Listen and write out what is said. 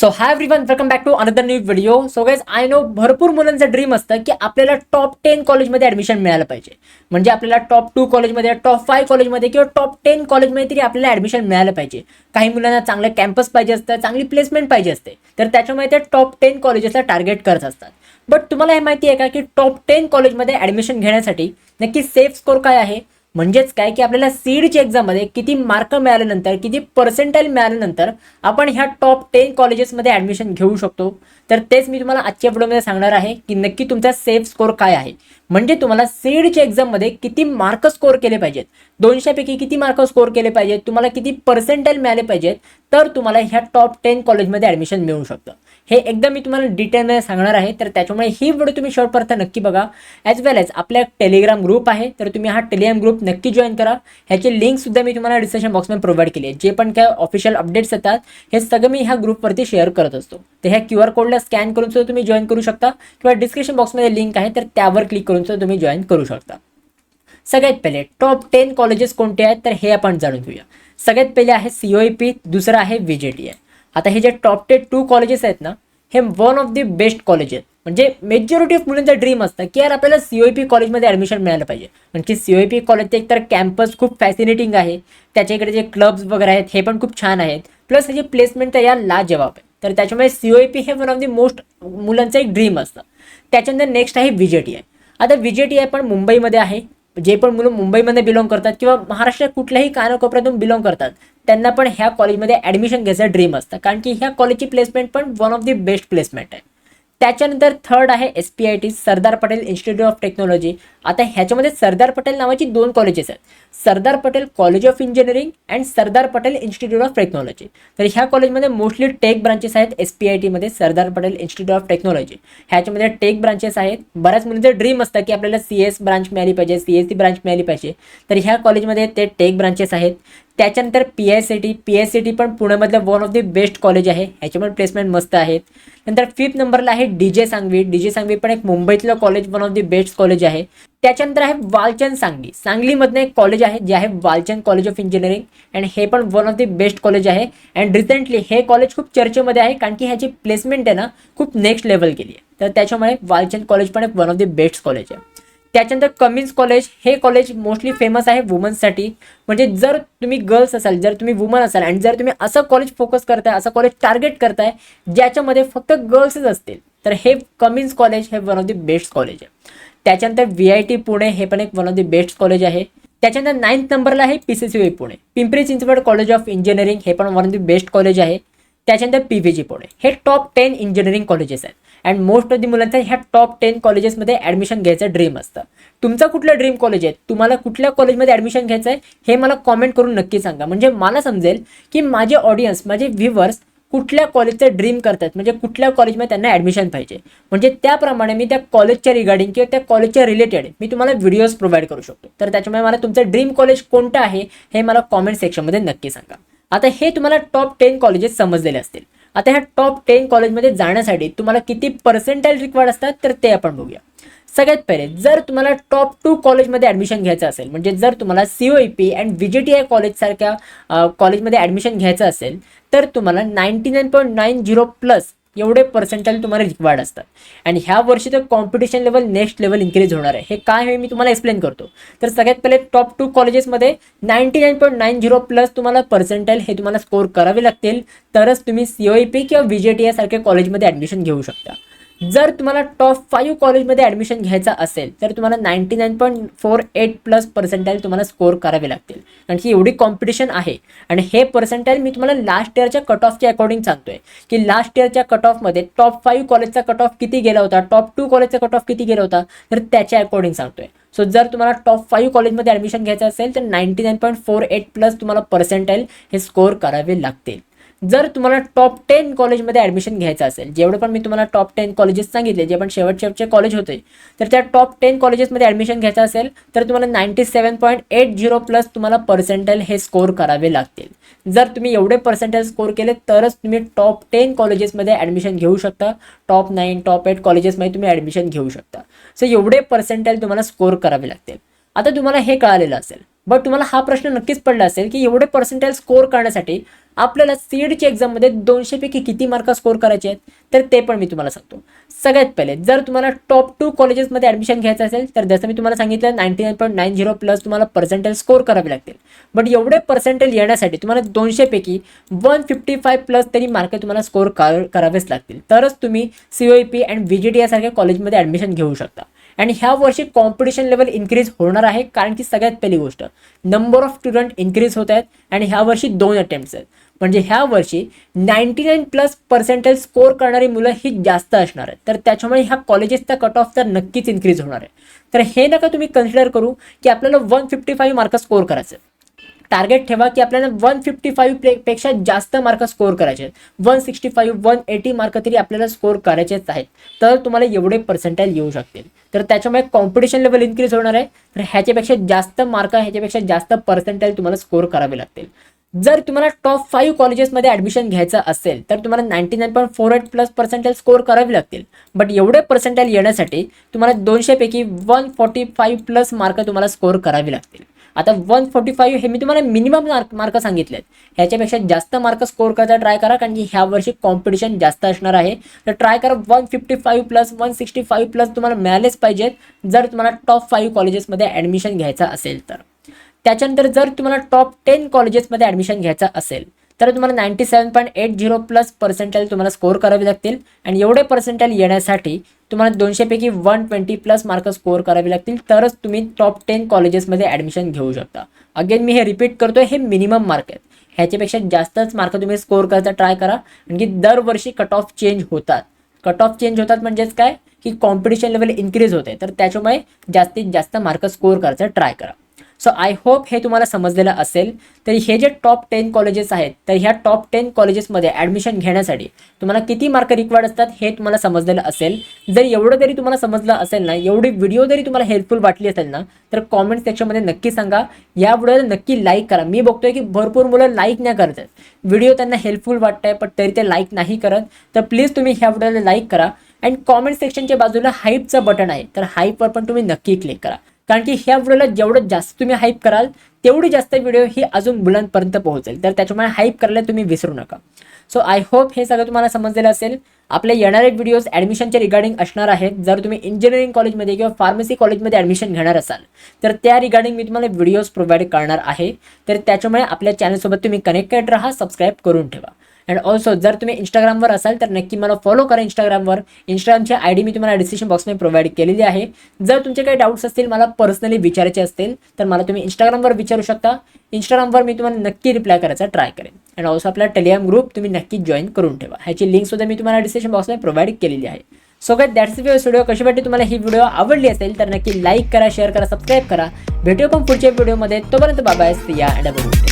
So hi everyone, welcome back to another new video. So guys, I know भरपूर मुलांचं dream असतं की आपल्याला टॉप 10 कॉलेजमध्ये ॲडमिशन मिळालं पाहिजे. म्हणजे आपल्याला टॉप 2 कॉलेजमध्ये, टॉप 5 कॉलेजमध्ये किंवा टॉप 10 कॉलेजमध्ये तरी आपल्याला ॲडमिशन मिळालं पाहिजे. काही मुलांना चांगलं कॅम्पस पाहिजे असतं, चांगली प्लेसमेंट पाहिजे असते, तर त्याच्यामुळे ते टॉप 10 कॉलेजेसला टार्गेट करत असतात. बट तुम्हाला हे माहिती आहे का की टॉप 10 कॉलेजमध्ये ॲडमिशन घेण्यासाठी नक्की सेफ स्कोर काय आहे? म्हणजेच काय की आपल्याला सीडची एक्झाममध्ये किती मार्क मिळाल्यानंतर, किती पर्सेंटाईल मिळाल्यानंतर आपण ह्या टॉप 10 कॉलेजेसमध्ये ॲडमिशन घेऊ शकतो. तर तेच मी तुम्हाला आजच्या व्हिडिओमध्ये सांगणार आहे की नक्की तुमचा सेफ स्कोर काय आहे. म्हणजे तुम्हाला सीडच्या एक्झाममध्ये किती मार्क स्कोर केले पाहिजेत, 200 पैकी किती मार्क स्कोर केले पाहिजेत, तुम्हाला किती पर्सेंटाईल मिळाले पाहिजेत, तर तुम्हाला ह्या टॉप 10 कॉलेजमध्ये ॲडमिशन मिळू शकतं. हे एकदम मी तुम्हाला डिटेलमध्ये सांगणार आहे. तर त्याच्यामुळे ही व्हिडिओ तुम्ही शेवटपर्यंत नक्की बघा. ॲज वेल एज आपल्या टेलिग्राम ग्रुप आहे, तर तुम्ही हा टेलिग्राम ग्रुप नक्की जॉईन करा. ह्याची लिंकसुद्धा मी तुम्हाला डिस्क्रिप्शन बॉक्समध्ये प्रोव्हाइड केली आहे. जे पण काय ऑफिशियल अपडेट्स येतात हे सगळं मी ह्या ग्रुपवरती शेअर करत असतो. तर ह्या QR कोडला स्कॅन करून सुद्धा तुम्ही जॉईन करू शकता किंवा डिस्क्रिप्शन बॉक्समध्ये लिंक आहे तर त्यावर क्लिक करून सुद्धा तुम्ही जॉईन करू शकता. सगळ्यात पहिले टॉप 10 कॉलेजेस कोणते आहेत तर हे आपण जाणून घेऊया. सगळ्यात पहिले आहे COEP, दुसरं आहे VJTI. आता हे जे टॉप 2 कॉलेजेस आहेत ना, हे one of the best college आहेत. म्हणजे मेजॉरिटी ऑफ मुलांचं ड्रीम असतं की यार आपल्याला COEP कॉलेजमध्ये ॲडमिशन मिळालं पाहिजे. म्हणजे COEP कॉलेजचे एकतर कॅम्पस खूप फॅसिनेटिंग आहे, त्याच्याकडे जे क्लब्स वगैरे आहेत हे पण खूप छान आहेत, प्लस ह्याची प्लेसमेंट तर या लाजवाब आहे. तर त्याच्यामुळे COEP हे वन ऑफ दी मोस्ट मुलांचं एक ड्रीम असतं. त्याच्यानंतर नेक्स्ट आहे VJTI. आता VJTI पण मुंबईमध्ये आहे. जे पण मुलं मुंबईमध्ये बिलॉंग करतात किंवा महाराष्ट्रात कुठल्याही कानाकोपऱ्यातून बिलॉंग करतात त्यांना पण ह्या कॉलेजमध्ये ॲडमिशन घ्यायचं ड्रीम असतं, कारण की ह्या कॉलेजची प्लेसमेंट पण one of the best placement आहे. त्याच्यानंतर थर्ड आहे SPIT, Sardar Patel institute of technology. आता ह्याच्यामध्ये सरदार पटेल नावाची 2 कॉलेजेस आहेत, Sardar Patel college of engineering and Sardar Patel institute of technology. तर ह्या कॉलेजमध्ये मोस्टली टेक ब्रांचेस आहेत. SPIT मध्ये Sardar Patel institute of technology ह्याच्यामध्ये टेक ब्रांचेस आहेत. बऱ्याच मुलांचं ड्रीम असतं की आपल्याला CS ब्रांच मिळाली पाहिजे, CSE ब्रांच मिळाली पाहिजे, तर ह्या कॉलेजमध्ये ते टेक ब्रांचेस आहेत. त्याच्यानंतर PICT पण पुण्यामधलं one of the best college आहे, ह्याच्यामध्ये प्लेसमेंट मस्त आहेत. नंतर 5th नंबरला आहे DJ सांगवी पण एक मुंबईतलं college, one of the best college आहे. त्याच्यानंतर आहे वालचंद सांगलीमधनं एक कॉलेज आहे जे आहे Walchand college of engineering, and हे पण one of the best college आहे. अँड रिसेंटली हे कॉलेज खूप चर्चेमध्ये आहे कारण की ह्याची प्लेसमेंट आहे ना खूप नेक्स्ट लेवल केली आहे. तर त्याच्यामुळे वालचंद कॉलेज पण एक one of the best college आहे. त्याच्यानंतर कमिन्स कॉलेज, हे कॉलेज मोस्टली फेमस आहे वुमन्ससाठी. म्हणजे जर तुम्ही गर्ल्स असाल, जर तुम्ही वुमन असाल आणि जर तुम्ही असं कॉलेज फोकस करताय, असं कॉलेज टार्गेट करताय ज्याच्यामध्ये फक्त गर्ल्सच असतील, तर हे कमिन्स कॉलेज हे one of the best college आहे. त्याच्यानंतर VIT पुणे, हे पण एक one of the best college आहे. त्याच्यानंतर 9th नंबरला आहे PCCOE Pune, Pimpri Chinchwad college of engineering, हे पण one of the best college आहे. त्याच्यानंतर PVG पुणे, हे टॉप 10 इंजिनिअरिंग कॉलेजेस आहेत. अँड मोस्ट ऑफ दी मुलांचं ह्या टॉप 10 कॉलेजेसमध्ये ॲडमिशन घ्यायचं ड्रीम असतं. तुमचं कुठलं ड्रीम कॉलेज आहे, तुम्हाला कुठल्या कॉलेजमध्ये ॲडमिशन घ्यायचं आहे हे मला कॉमेंट करून नक्की सांगा. म्हणजे मला समजेल की माझे ऑडियन्स, माझे व्ह्युअर्स कुठल्या कॉलेजचं ड्रीम करतात, म्हणजे कुठल्या कॉलेजमध्ये त्यांना ॲडमिशन पाहिजे. म्हणजे त्याप्रमाणे मी त्या कॉलेजच्या रिगार्डिंग किंवा त्या कॉलेजच्या रिलेटेड मी तुम्हाला व्हिडिओज प्रोव्हाइड करू शकतो. तर त्याच्यामुळे मला तुमचं ड्रीम कॉलेज कोणतं आहे हे मला कॉमेंट सेक्शनमध्ये नक्की सांगा. आता हे तुम्हाला टॉप 10 कॉलेजेस समजलेले असतील. आता ह्या टॉप 10 कॉलेजमध्ये जाण्यासाठी तुम्हाला किती पर्सेंटाईल रिक्वायर्ड असतात तर ते आपण बघूया. सगळ्यात पहिले जर तुम्हाला टॉप 2 कॉलेजमध्ये ॲडमिशन घ्यायचं असेल, म्हणजे जर तुम्हाला COEP अँड VJTI कॉलेजसारख्या कॉलेजमध्ये ॲडमिशन घ्यायचं असेल तर तुम्हाला 99.90 प्लस एवढे पर्सेंटाईल तुम्हाला रिक्वायर्ड असतात. आणि ह्या वर्षी तर competition level next level increase होणार आहे. हे काय आहे मी तुम्हाला एक्सप्लेन करतो. तर सगळ्यात पहिले टॉप 2 कॉलेजेसमध्ये 99.90 प्लस तुम्हाला पर्सेंटाईल हे तुम्हाला स्कोर करावे लागतील, तरच तुम्ही COEP किंवा VJTI सारख्या कॉलेजमध्ये ॲडमिशन घेऊ शकता. जर तुम्हाला टॉप 5 कॉलेजमध्ये ॲडमिशन घ्यायचा असेल तर तुम्हाला 99.48 प्लस पर्सेंटाईल तुम्हाला स्कोर करावे लागतील, कारण की एवढी कॉम्पिटिशन आहे. आणि हे पर्सेंटाईल मी तुम्हाला लास्ट इयरच्या कट ऑफच्या अकॉर्डिंग सांगतोय की लास्ट इयरच्या कट ऑफमध्ये टॉप 5 कॉलेजचा कट ऑफ किती गेला होता, टॉप 2 कॉलेजचा कट ऑफ किती गेला होता, तर त्याच्या अकॉर्डिंग सांगतोय. सो जर तुम्हाला टॉप 5 कॉलेजमध्ये ॲडमिशन घ्यायचं असेल तर 99.48 प्लस तुम्हाला पर्सेंटाईल हे स्कोर करावे लागतील. जर तुम्हाला टॉप 10 कॉलेजमध्ये ॲडमिशन घ्यायचं असेल, जेवढं पण मी तुम्हाला टॉप 10 कॉलेजेस सांगितले, जे पण शेवटचे कॉलेज होते, तर त्या टॉप 10 कॉलेजेसमध्ये ॲडमिशन घ्यायचं असेल तर तुम्हाला 97.80 प्लस तुम्हाला पर्सेंटाईल हे स्कोर करावे लागतील. जर तुम्ही एवढे पर्सेंटाईल स्कोर केले तरच तुम्ही टॉप 10 कॉलेजेसमध्ये ॲडमिशन घेऊ शकता. टॉप 9, टॉप 8 कॉलेजेसमध्ये तुम्ही ॲडमिशन घेऊ शकता. सो एवढे पर्सेंटाईल तुम्हाला स्कोर करावे लागतील. आता तुम्हाला हे कळालेलं असेल, बट तुम्हाला हा प्रश्न नक्कीच पडला असेल की एवढे पर्सेंटाईल स्कोर करण्यासाठी आपल्याला सीईडच्या एक्झाममध्ये 200 पैकी किती मार्क स्कोर करायचे आहेत तर ते पण मी तुम्हाला सांगतो. सगळ्यात पहिले जर तुम्हाला टॉप 2 कॉलेजेसमध्ये ॲडमिशन घ्यायचं असेल तर जसं मी तुम्हाला सांगितलं 99.90 प्लस तुम्हाला पर्सेंटेज स्कोर करावे लागतील. बट एवढे पर्सेंटेज येण्यासाठी तुम्हाला 200 पैकी 155 प्लस तरी मार्क तुम्हाला स्कोर करावेच लागतील, तरच तुम्ही COEP अँड VGT यासारख्या कॉलेजमध्ये ॲडमिशन घेऊ शकता. आणि ह्या वर्षी कॉम्पिटिशन लेवल इन्क्रीज होणार आहे, कारण की सगळ्यात पहिली गोष्ट नंबर ऑफ स्टुडंट इन्क्रीज होत आहेत आणि ह्या वर्षी 2 अटेम्प्ट्स आहेत. म्हणजे ह्या वर्षी 99 प्लस पर्सेंटेज स्कोर करणारी मुलं ही जास्त असणार आहेत. तर त्याच्यामुळे ह्या कॉलेजेसचा कट ऑफ तर नक्कीच इन्क्रीज होणार आहे. तर हे नका तुम्ही कन्सिडर करू की आपल्याला 155 मार्क स्कोर करायचं. टार्गेट ठेवा की आपल्याला 155 पेक्षा जास्त मार्क स्कोर करायचे आहेत. 165 180 मार्क तरी आपल्याला स्कोर करायचेच आहेत, तर तुम्हाला एवढे पर्सेंटेज येऊ शकतील. तर त्याच्यामुळे कॉम्पिटिशन लेवल इन्क्रीज होणार आहे. तर ह्याच्यापेक्षा जास्त मार्क, ह्याच्यापेक्षा जास्त पर्सेंटेज तुम्हाला स्कोर करावे लागतील. जर तुम्हाला टॉप 5 कॉलेजेसमध्ये ॲडमिशन घ्यायचं असेल तर तुम्हाला 99.48 प्लस पर्सेंटेज स्कोर करावे लागतील. बट एवढे पर्सेंटेज येण्यासाठी तुम्हाला 200 पैकी 145 प्लस मार्क तुम्हाला स्कोर करावे लागतील. आता 145 हे मी तुम्हाला मिनिमम मार्क सांगितलेत. ह्याच्यापेक्षा जास्त मार्क स्कोर करायचा ट्राय करा, कारण की ह्या वर्षी कॉम्पिटिशन जास्त असणार आहे. तर ट्राय करा 155 प्लस 165 प्लस तुम्हाला मिळालेच पाहिजेत जर तुम्हाला टॉप 5 कॉलेजेसमध्ये ॲडमिशन घ्यायचं असेल तर. त्याच्यानंतर जर तुम्हाला टॉप 10 कॉलेजेसमध्ये ॲडमिशन घ्यायचं असेल तर तुम्हाला 97.80 प्लस पर्सेंटेज तुम्हाला स्कोर करावे लागतील. आणि एवढे पर्सेंटेज येण्यासाठी तुम्हाला 200 पैकी 120 प्लस मार्क स्कोर करावे लागतील, तरच तुम्ही टॉप 10 कॉलेजेसमध्ये ॲडमिशन घेऊ शकता. अगेन मी हे रिपीट करतोय, हे मिनिमम मार्क आहेत. ह्याच्यापेक्षा जास्तच मार्क तुम्ही स्कोर करायचा ट्राय करा, कारण की दरवर्षी कट ऑफ चेंज होतात. कट ऑफ चेंज होतात म्हणजेच काय की कॉम्पिटिशन लेवल इन्क्रीज होते. तर त्याच्यामुळे जास्तीत जास्त मार्क स्कोर करायचा ट्राय करा. सो आय होप हे तुम्हाला समजलेलं असेल. तर हे जे टॉप 10 कॉलेजेस आहेत, तर ह्या टॉप 10 कॉलेजेसमध्ये ॲडमिशन घेण्यासाठी तुम्हाला किती मार्क रिक्वायर्ड असतात हे तुम्हाला समजलेलं असेल. जर एवढं जरी तुम्हाला समजलं असेल ना, एवढी व्हिडिओ जरी तुम्हाला हेल्पफुल वाटली असेल ना, तर कॉमेंट सेक्शनमध्ये नक्की सांगा. या व्हिडिओला नक्की लाईक करा. मी बघतोय की भरपूर मुलं लाईक नाही करत आहेत. व्हिडिओ त्यांना हेल्पफुल वाटतंय पण तरी ते लाईक नाही करत. तर प्लीज तुम्ही ह्या व्हिडिओला लाईक करा. अँड कॉमेंट सेक्शनच्या बाजूला हाईपचं बटन आहे, तर हाईपवर पण तुम्ही नक्की क्लिक करा, कारण की ह्या व्हिडिओला जेवढं जास्त तुम्ही हाईप कराल तेवढी जास्त व्हिडिओ ही अजून मुलांपर्यंत पोहोचेल. तर त्याच्यामुळे हाईप करायला तुम्ही विसरू नका. सो आय होप हे सगळं तुम्हाला समजलेलं असेल. आपले येणारे व्हिडिओज ॲडमिशनच्या रिगार्डिंग असणार आहेत. जर तुम्ही इंजिनिअरिंग कॉलेजमध्ये किंवा फार्मसी कॉलेजमध्ये ॲडमिशन घेणार असाल तर त्या रिगार्डिंग मी तुम्हाला व्हिडिओज प्रोव्हाइड करणार आहे. तर त्याच्यामुळे आपल्या चॅनलसोबत तुम्ही कनेक्टेड राहा, सबस्क्राईब करून ठेवा. अँड ऑल्सो जर तुम्ही इंस्टाग्रामवर असाल तर नक्की मला फॉलो करा इंस्टाग्रामवर. इंस्टाग्रामची ID मी तुम्हाला डिस्क्रिप्शन बॉक्समध्ये प्रोव्हाइड केलेली आहे. जर तुमचे काही डाऊट्स असतील, मला पर्सनली विचारायचे असतील, तर मला तुम्ही इंस्टाग्रामवर विचारू शकता. इंस्टाग्रामवर मी तुम्हाला नक्की रिप्लाय करायचा ट्राय करेन. अँड ऑल्सो आपला टेलिग्राम ग्रुप तुम्ही नक्की जॉईन करून ठेवा. ह्याची लिंकसुद्धा मी तुम्हाला डिस्क्रिप्शन बॉक्समध्ये प्रोव्हाइड केलेली आहे. So guys that's it video. कशी वाटली तुम्हाला ही व्हिडिओ आवडली असेल तर नक्की लाईक करा, शेअर करा, सबस्क्राईब करा. भेटूया पण पुढच्या व्हिडिओमध्ये. तोपर्यंत बाय बाय. सी या अँड